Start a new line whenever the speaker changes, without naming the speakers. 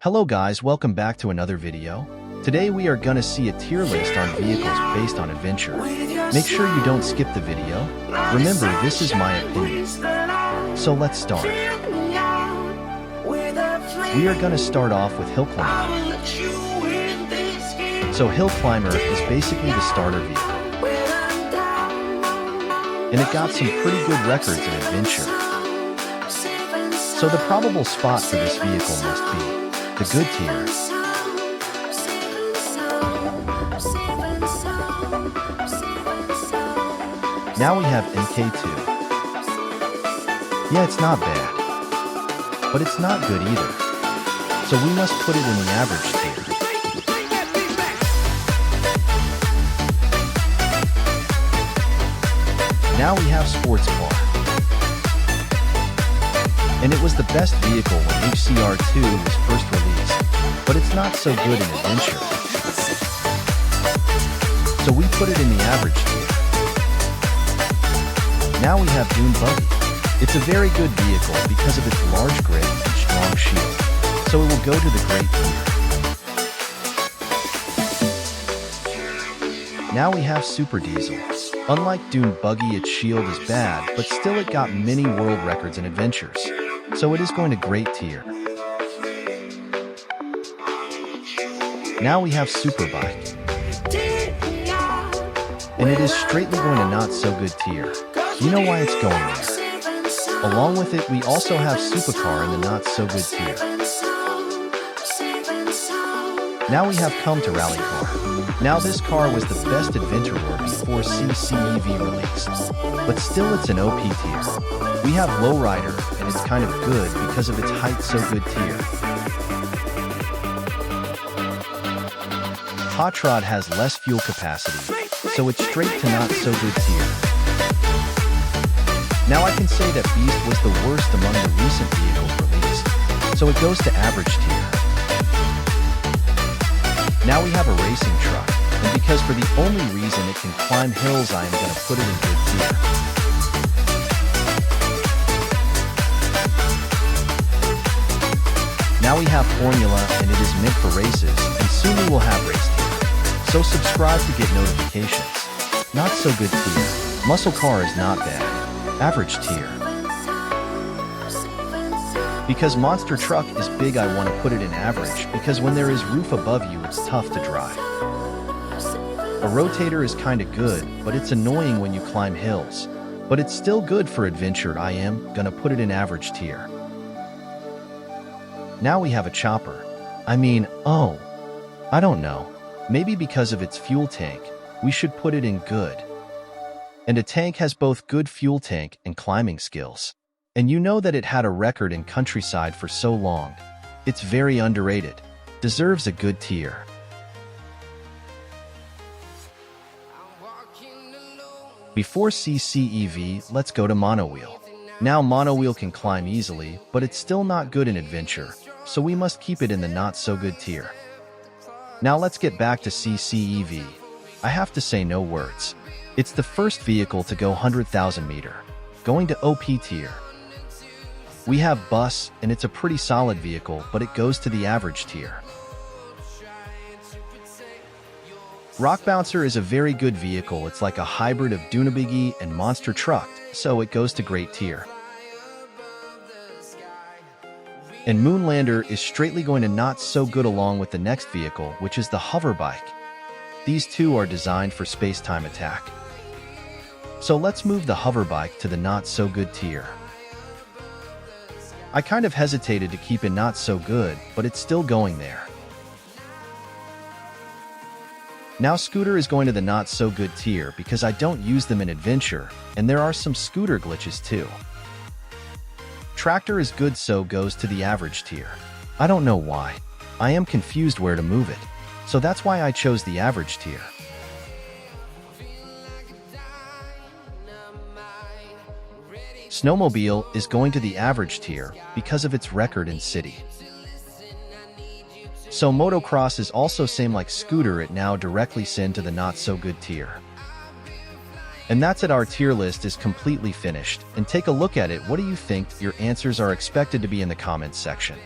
Hello guys, welcome back to another video. Today we are gonna see a tier list on vehicles based on adventure. Make sure you don't skip the video. Remember, this is my opinion. So let's start. We are gonna start off with Hill Climber. So Hill Climber is basically the starter vehicle. And it got some pretty good records in adventure. So the probable spot for this vehicle must be the good tier. Now we have MK2. Yeah, it's not bad, but it's not good either. So we must put it in the average tier. Now we have Sports Car. And it was the best vehicle when HCR2 was first released, but it's not so good in adventure. So we put it in the average tier. Now we have Dune Buggy. It's a very good vehicle because of its large grip and strong shield, so it will go to the great tier. Now we have Super Diesel. Unlike Dune Buggy, its shield is bad, but still it got many world records in adventures. So it is going to great tier. Now we have Superbike. And it is straightly going to not so good tier. You know why it's going there. Along with it, we also have Supercar in the not so good tier. Now we have Come to Rally Car. Now this car was the best adventure war before CCEV released, but still it's an OP tier. We have Lowrider, and it's kind of good because of its height so good tier. Hot Rod has less fuel capacity, so it's straight to not so good tier. Now I can say that Beast was the worst among the recent vehicles released, so it goes to average tier. Now we have a racing truck, and because for the only reason it can climb hills, I am going to put it in good tier. Now we have Formula, and it is meant for races, and soon we will have race tier. So subscribe to get notifications. Not so good tier. Muscle Car is not bad. Average tier. Because Monster Truck is big, I want to put it in average, because when there is roof above you, it's tough to drive. A Rotator is kinda good, but it's annoying when you climb hills. But it's still good for adventure. I am gonna put it in average tier. Now we have a Chopper. I don't know. Maybe because of its fuel tank, we should put it in good. And a tank has both good fuel tank and climbing skills. And you know that it had a record in countryside for so long. It's very underrated. Deserves a good tier. Before CCEV, let's go to Monowheel. Now Monowheel can climb easily, but it's still not good in adventure, so we must keep it in the not so good tier. Now let's get back to CCEV. I have to say no words. It's the first vehicle to go 100,000 meter, going to OP tier. We have Bus, and it's a pretty solid vehicle, but it goes to the average tier. Rock Bouncer is a very good vehicle. It's like a hybrid of Dunabiggy and Monster Truck, so it goes to great tier. And Moonlander is straightly going to not so good along with the next vehicle, which is the Hoverbike. These two are designed for space-time attack. So let's move the Hoverbike to the not so good tier. I kind of hesitated to keep it not so good, but it's still going there. Now Scooter is going to the not so good tier because I don't use them in adventure, and there are some scooter glitches too. Tractor is good, so goes to the average tier. I don't know why. I am confused where to move it, so that's why I chose the average tier. Snowmobile is going to the average tier because of its record in city. So Motocross is also same like Scooter, it now directly send to the not so good tier. And that's it, our tier list is completely finished, and take a look at it. What do you think? Your answers are expected to be in the comments section.